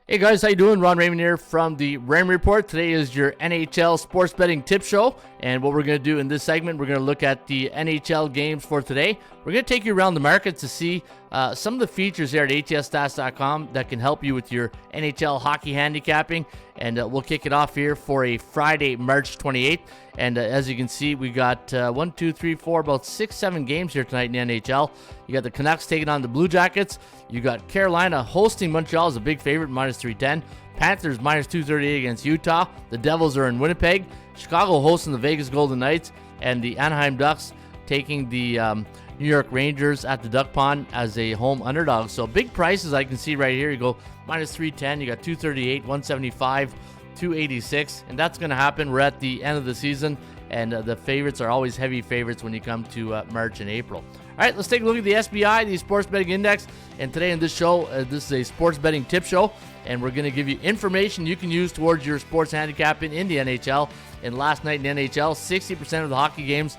Hey guys, how you doing? Ron Raymond here from the Raymond Report. Today is your NHL sports betting tip show, and what we're going to do in this segment, we're going to look at the NHL games for today. We're going to take you around the market to see some of the features here at atsstats.com that can help you with your NHL hockey handicapping, and we'll kick it off here for a Friday, March 28th. And as you can see, we got about 6-7 games here tonight in the NHL. You got the Canucks taking on the Blue Jackets. You got Carolina hosting Montreal as a big favorite, minus 310. Panthers minus 238 against Utah. The Devils are in Winnipeg. Chicago hosting the Vegas Golden Knights. And the Anaheim Ducks taking the New York Rangers at the Duck Pond as a home underdog. So big prices I can see right here. You go minus 310. You got 238, 175. 286, and that's going to happen. We're at the end of the season, and the favorites are always heavy favorites when you come to March and April. All right, let's take a look at the SBI, the Sports Betting Index, and today in this show, this is a sports betting tip show, and we're going to give you information you can use towards your sports handicapping in the NHL. And last night in the NHL, 60% of the hockey games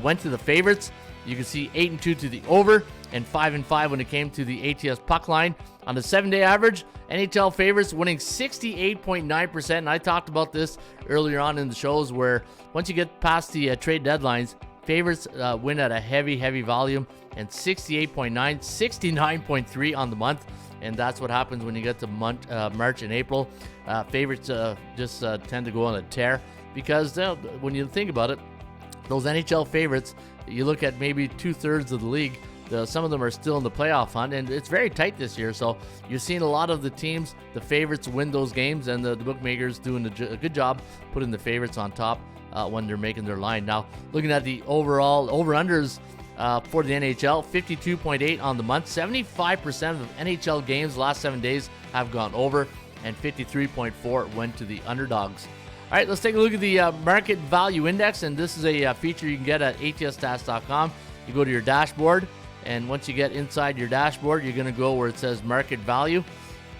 went to the favorites. You can see 8-2 to the over and 5-5 when it came to the ATS puck line. On the 7-day average, NHL favorites winning 68.9%. And I talked about this earlier on in the shows where once you get past the trade deadlines, favorites win at a heavy volume, and 68.9, 69.3 on the month. And that's what happens when you get to March and April. Favorites just tend to go on a tear because when you think about it, those NHL favorites, you look at maybe 2/3 of the league, some of them are still in the playoff hunt, and it's very tight this year. So you're seeing a lot of the teams, the favorites, win those games, and the bookmakers doing a good job putting the favorites on top when they're making their line. Now, looking at the overall over-unders for the NHL, 52.8 on the month. 75% of NHL games the last 7 days have gone over, and 53.4 went to the underdogs. All right, let's take a look at the Market Value Index, and this is a feature you can get at atsstats.com. You go to your dashboard, and once you get inside your dashboard, you're going to go where it says Market Value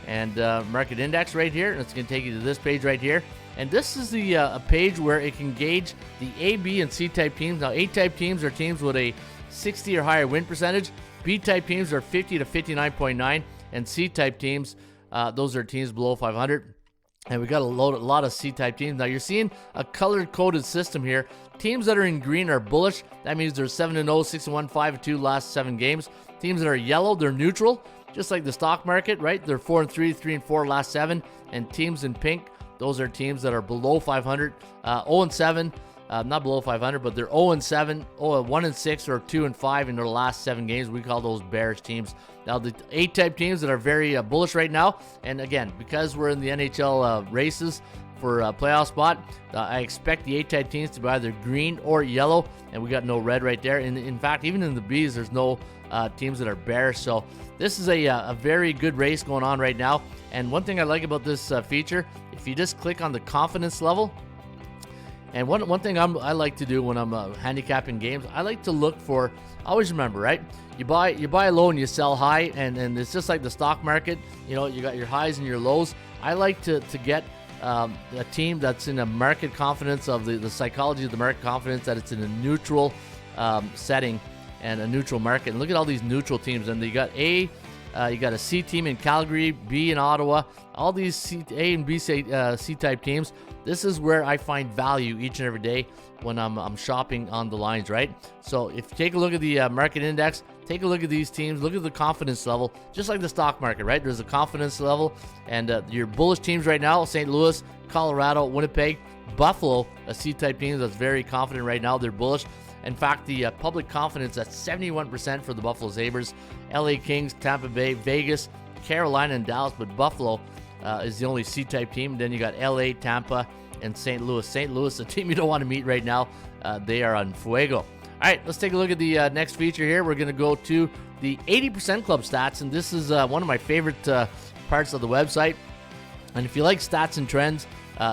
and Market Index right here, and it's going to take you to this page right here. And this is the a page where it can gauge the A, B, and C-type teams. Now, A-type teams are teams with a 60 or higher win percentage. B-type teams are 50 to 59.9, and C-type teams, those are teams below 500. And we got a lot of C-type teams. Now you're seeing a color-coded system here. Teams that are in green are bullish. That means they're 7-0, 6-1, 5-2 last 7 games. Teams that are yellow, they're neutral, just like the stock market, right? They're 4-3, 3-4 last 7. And teams in pink, those are teams that are below 500, 0-7. Not below 500, but they're 0-7, 1-6, or 2-5 in their last 7 games. We call those bearish teams. Now, the A-type teams that are very bullish right now, and again, because we're in the NHL races for a playoff spot, I expect the A-type teams to be either green or yellow, and we got no red right there. And in fact, even in the Bs, there's no teams that are bearish. So this is a very good race going on right now. And one thing I like about this feature, if you just click on the confidence level, and one thing I like to do when I'm handicapping games, I like to look for, always remember, right? You buy low and you sell high, and it's just like the stock market. You know, you got your highs and your lows. I like to get a team that's in a market confidence of the psychology of the market confidence, that it's in a neutral setting and a neutral market. And look at all these neutral teams. And you got you got a C team in Calgary, B in Ottawa, all these A and B C-type teams. This is where I find value each and every day when I'm shopping on the lines, right? So if you take a look at the market index, take a look at these teams, look at the confidence level, just like the stock market, right? There's a confidence level, and your bullish teams right now, St. Louis, Colorado, Winnipeg, Buffalo, a C-type team that's very confident right now. They're bullish. In fact, the public confidence at 71% for the Buffalo Sabres, LA Kings, Tampa Bay, Vegas, Carolina, and Dallas, but Buffalo is the only C-type team. Then you got LA, Tampa, and St. Louis. St. Louis, a team you don't want to meet right now. They are on fuego. All right, let's take a look at the next feature here. We're going to go to the 80% Club stats, and this is one of my favorite parts of the website. And if you like stats and trends,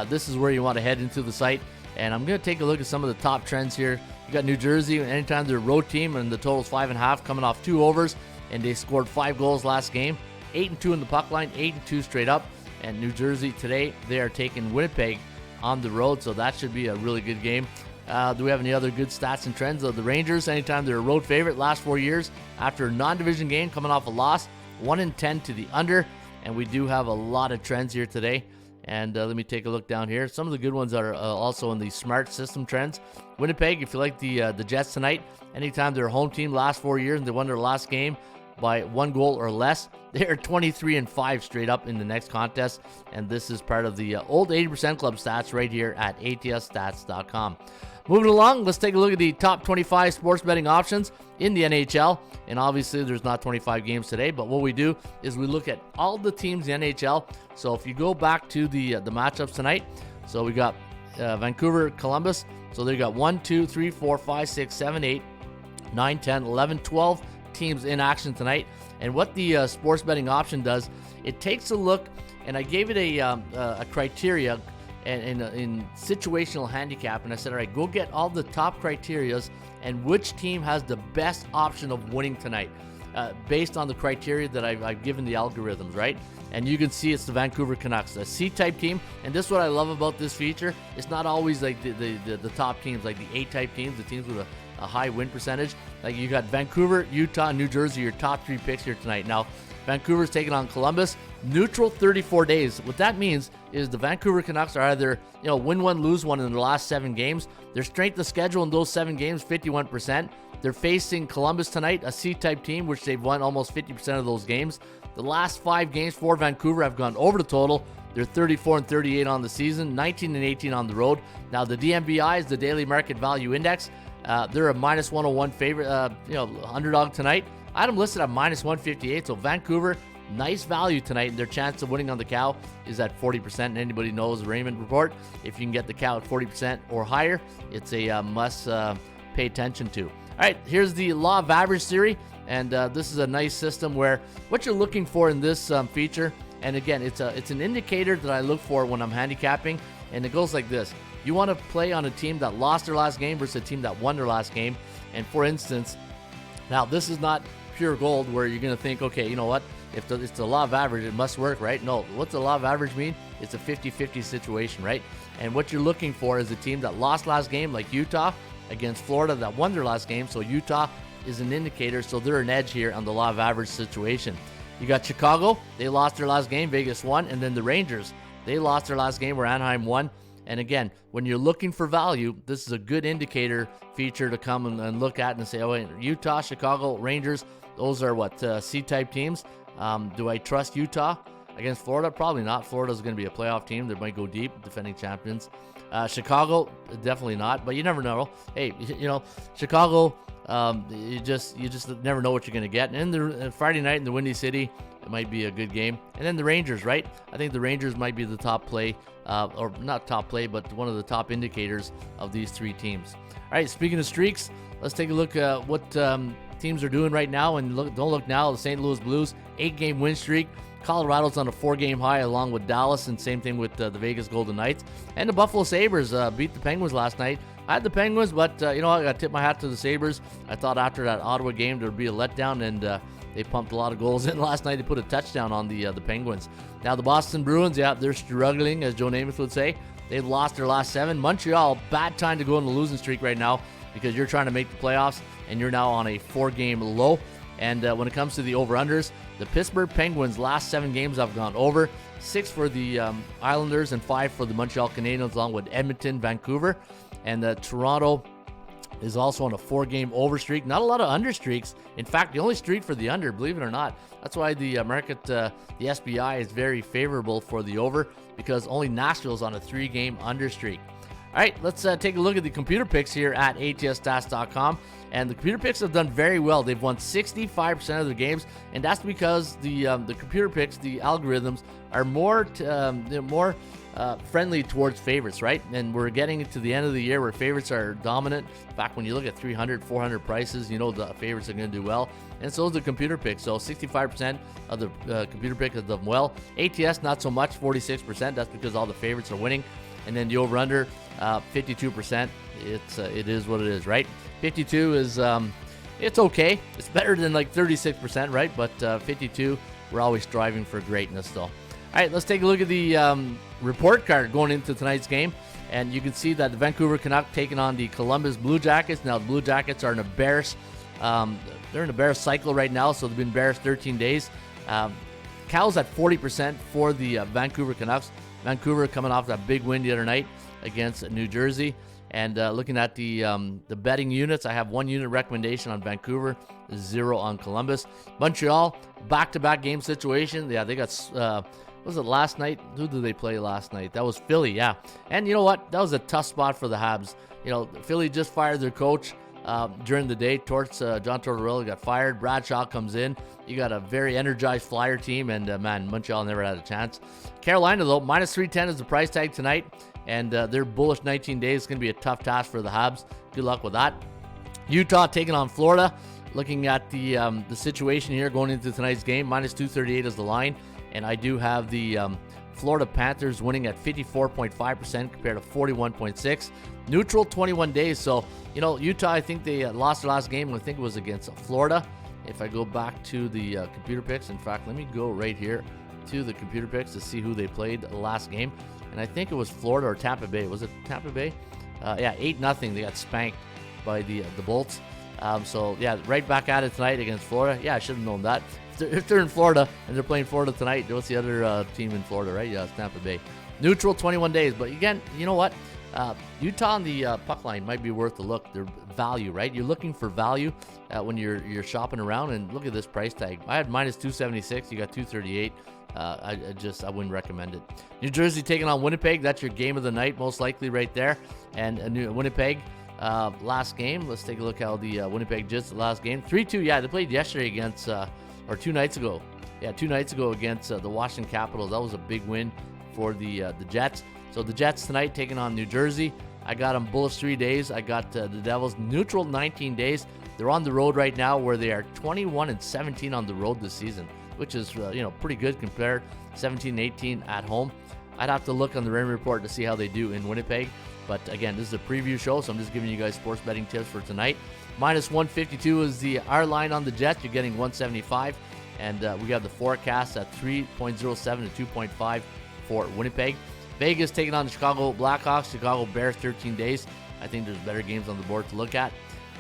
this is where you want to head into the site. And I'm going to take a look at some of the top trends here. You got New Jersey, anytime they're a road team, and the total's 5.5, coming off 2 overs, and they scored 5 goals last game. 8-2 in the puck line, 8-2 straight up. And New Jersey today, they are taking Winnipeg on the road, so that should be a really good game. Do we have any other good stats and trends? The Rangers, anytime they're a road favorite, last 4 years, after a non-division game, coming off a loss, 1-10 to the under. and we do have a lot of trends here today. And let me take a look down here. Some of the good ones are also in the smart system trends. Winnipeg, if you like the Jets tonight, anytime they're a home team last 4 years and they won their last game by 1 goal or less, they're 23-5 straight up in the next contest. And this is part of the old 80% club stats right here at atsstats.com. Moving along, let's take a look at the top 25 sports betting options in the NHL. And obviously, there's not 25 games today, but what we do is we look at all the teams in the NHL. So if you go back to the matchups tonight, so we got Vancouver, Columbus. So they got 1, 2, 3, 4, 5, 6, 7, 8, 9, 10, 11, 12 teams in action tonight. And what the sports betting option does, it takes a look, and I gave it a criteria in situational handicap, and I said, all right, go get all the top criterias and which team has the best option of winning tonight based on the criteria that I've given the algorithms, right? And you can see it's the Vancouver Canucks, a C-type team. And this is what I love about this feature. It's not always like the top teams, like the A-type teams, the teams with a high win percentage. Like you got Vancouver, Utah, and New Jersey, your top 3 picks here tonight. Now, Vancouver's taking on Columbus, neutral 34 days. What that means is the Vancouver Canucks are either, win one, lose one in their last 7 games. Their strength of schedule in those 7 games, 51%. They're facing Columbus tonight, a C-type team, which they've won almost 50% of those games. The last 5 games for Vancouver have gone over the total. They're 34-38 on the season, 19-18 on the road. Now, the DMVI is the Daily Market Value Index. They're a minus 101 favorite, underdog tonight. I had them listed at minus 158, so Vancouver, nice value tonight, and their chance of winning on the cow is at 40%. And anybody knows the Raymond Report, if you can get the cow at 40% or higher, it's a must pay attention to. All right, here's the law of average theory, and this is a nice system where what you're looking for in this feature, and again, it's an indicator that I look for when I'm handicapping, and it goes like this. You want to play on a team that lost their last game versus a team that won their last game. And for instance, now this is not pure gold where you're going to think, okay, you know what? If it's the law of average, it must work, right? No, what's the law of average mean? It's a 50-50 situation, right? And what you're looking for is a team that lost last game, like Utah, against Florida that won their last game. So Utah is an indicator, so they're an edge here on the law of average situation. You got Chicago, they lost their last game, Vegas won, and then the Rangers, they lost their last game where Anaheim won. And again, when you're looking for value, this is a good indicator feature to come and look at and say, oh, wait, Utah, Chicago, Rangers, those are what, C-type teams. Do I trust Utah against Florida? Probably not. Florida's going to be a playoff team. They might go deep, defending champions. Chicago, definitely not, but you never know. Hey, Chicago, you just never know what you're going to get. And the Friday night in the Windy City, it might be a good game. And then the Rangers, right? I think the Rangers might be the top play, or not top play, but one of the top indicators of these 3 teams. All right, speaking of streaks, let's take a look at what teams are doing right now. And don't look now, the St. Louis Blues, 8-game win streak. Colorado's on a 4-game high along with Dallas, and same thing with the Vegas Golden Knights. And the Buffalo Sabres beat the Penguins last night. I had the Penguins, but I got to tip my hat to the Sabres. I thought after that Ottawa game there would be a letdown, and they pumped a lot of goals in last night. They put a touchdown on the Penguins. Now the Boston Bruins, they're struggling, as Joe Namath would say. They've lost their last 7. Montreal, bad time to go on the losing streak right now because you're trying to make the playoffs, and you're now on a 4-game low. And when it comes to the over-unders, the Pittsburgh Penguins' last 7 games have gone over. 6 for the Islanders and 5 for the Montreal Canadiens, along with Edmonton, Vancouver. And Toronto is also on a 4-game over streak. Not a lot of under streaks. In fact, the only streak for the under, believe it or not. That's why the market, the SBI, is very favorable for the over, because only Nashville's on a 3-game under streak. All right, let's take a look at the computer picks here at atsstats.com. And the computer picks have done very well. They've won 65% of their games, and that's because the computer picks, the algorithms, are more friendly towards favorites, right? And we're getting to the end of the year where favorites are dominant. In fact, when you look at 300, 400 prices, you know the favorites are going to do well. And so is the computer pick. So 65% of the computer pick has done well. ATS, not so much, 46%. That's because all the favorites are winning. And then the over-under, 52%. It is what it is, right? 52 is, it's okay. It's better than like 36%, right? But 52, we're always striving for greatness, though. All right, let's take a look at the report card going into tonight's game. And you can see that the Vancouver Canucks taking on the Columbus Blue Jackets. Now, the Blue Jackets are in a bearish, they're in a bearish cycle right now, so they've been bearish 13 days. Cal's at 40% for the Vancouver Canucks. Vancouver coming off that big win the other night against New Jersey. And looking at the betting units, I have 1 unit recommendation on Vancouver, 0 on Columbus. Montreal, back-to-back game situation. Yeah, they got, was it last night? Who did they play last night? That was Philly, yeah. And you know what? That was a tough spot for the Habs. You know, Philly just fired their coach during the day. John Tortorella got fired. Bradshaw comes in. You got a very energized Flyer team, and man, Montreal never had a chance. Carolina, though, minus 310 is the price tag tonight, and they're bullish 19 days. It's going to be a tough task for the Habs. Good luck with that. Utah taking on Florida. Looking at the situation here going into tonight's game, minus 238 is the line, and I do have the Florida Panthers winning at 54.5% compared to 41.6. Neutral 21 days. So, you know, Utah, I think they lost their last game. I think it was against Florida. If I go back to the computer picks, in fact, let me go right here to the computer picks to see who they played the last game. And I think it was Florida or Tampa Bay. Was it Tampa Bay? Yeah, 8-0. They got spanked by the Bolts. So, yeah, right back at it tonight against Florida. Yeah, I should have known that. If they're in Florida and they're playing Florida tonight, what's the other team in Florida, right? Yeah, it's Tampa Bay. Neutral 21 days. But again, you know what? Utah on the puck line might be worth a look. They're value, right? You're looking for value when you're shopping around, and look at this price tag. I had minus 276. You got 238. I wouldn't recommend it. New Jersey taking on Winnipeg. That's your game of the night, most likely, right there. And Winnipeg. Last game, let's take a look how the Winnipeg Jets, the last game, 3-2. Yeah, they played yesterday against, or 2 nights ago. Yeah, 2 nights ago against the Washington Capitals. That was a big win for the Jets. So the Jets tonight taking on New Jersey. I got them bullish 3 days. I got the Devils neutral 19 days. They're on the road right now, where they are 21-17 on the road this season, which is pretty good compared 17-18 at home. I'd have to look on the Raymond Report to see how they do in Winnipeg. But again, this is a preview show, so I'm just giving you guys sports betting tips for tonight. Minus 152 is our line on the Jets. You're getting 175. And we have the forecast at 3.07 to 2.5 for Winnipeg. Vegas taking on the Chicago Blackhawks. Chicago Bears 13 days. I think there's better games on the board to look at.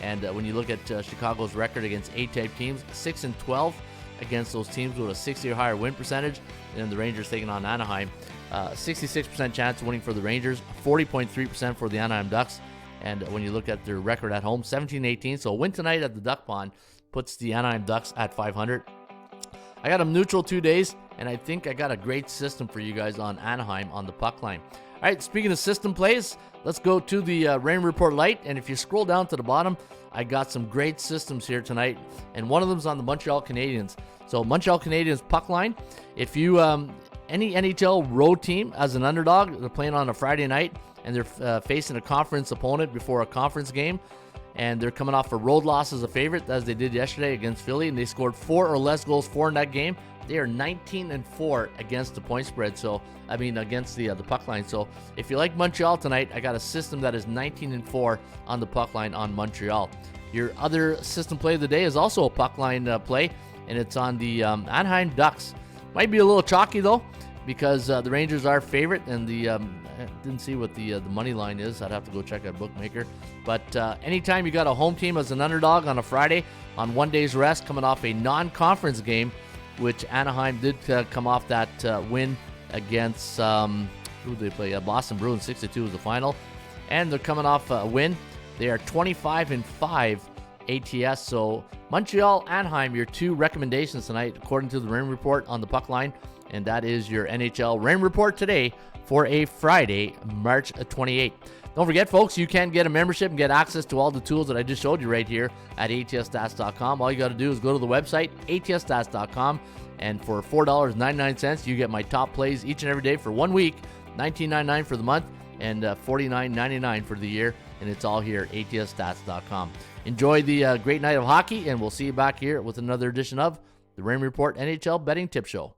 And when you look at Chicago's record against A-type teams, 6-12 against those teams with a 60 or higher win percentage. And then the Rangers taking on Anaheim. 66% chance of winning for the Rangers, 40.3% for the Anaheim Ducks. And when you look at their record at home, 17-18. So a win tonight at the Duck Pond puts the Anaheim Ducks at 500. I got them neutral 2 days, and I think I got a great system for you guys on Anaheim on the puck line. All right, speaking of system plays, let's go to the Rain Report Lite. And if you scroll down to the bottom, I got some great systems here tonight, and one of them is on the Montreal Canadiens. So Montreal Canadiens puck line, if you any NHL road team as an underdog, they're playing on a Friday night, and they're facing a conference opponent before a conference game, and they're coming off a road loss as a favorite, as they did yesterday against Philly, and they scored 4 or less goals for in that game. They are 19-4 against the point spread, so against the puck line. So if you like Montreal tonight, I got a system that is 19-4 on the puck line on Montreal. Your other system play of the day is also a puck line play, and it's on the Anaheim Ducks. Might be a little chalky though, because the Rangers are favorite, and I didn't see what the money line is. I'd have to go check a bookmaker. But anytime you got a home team as an underdog on a Friday on 1 day's rest, coming off a non-conference game, which Anaheim did come off that win against who did they play? Boston Bruins, 6-2 was the final, and they're coming off a win. They are 25-5 ATS. So Montreal, Anaheim, your 2 recommendations tonight, according to the Rain Report on the puck line. And that is your NHL Rain Report today for a Friday, March 28th. Don't forget, folks, you can get a membership and get access to all the tools that I just showed you right here at atsstats.com. All you got to do is go to the website, atsstats.com, and for $4.99, you get my top plays each and every day for 1 week, $19.99 for the month, and $49.99 for the year, and it's all here at atsstats.com. Enjoy the great night of hockey, and we'll see you back here with another edition of the Rain Report NHL Betting Tip Show.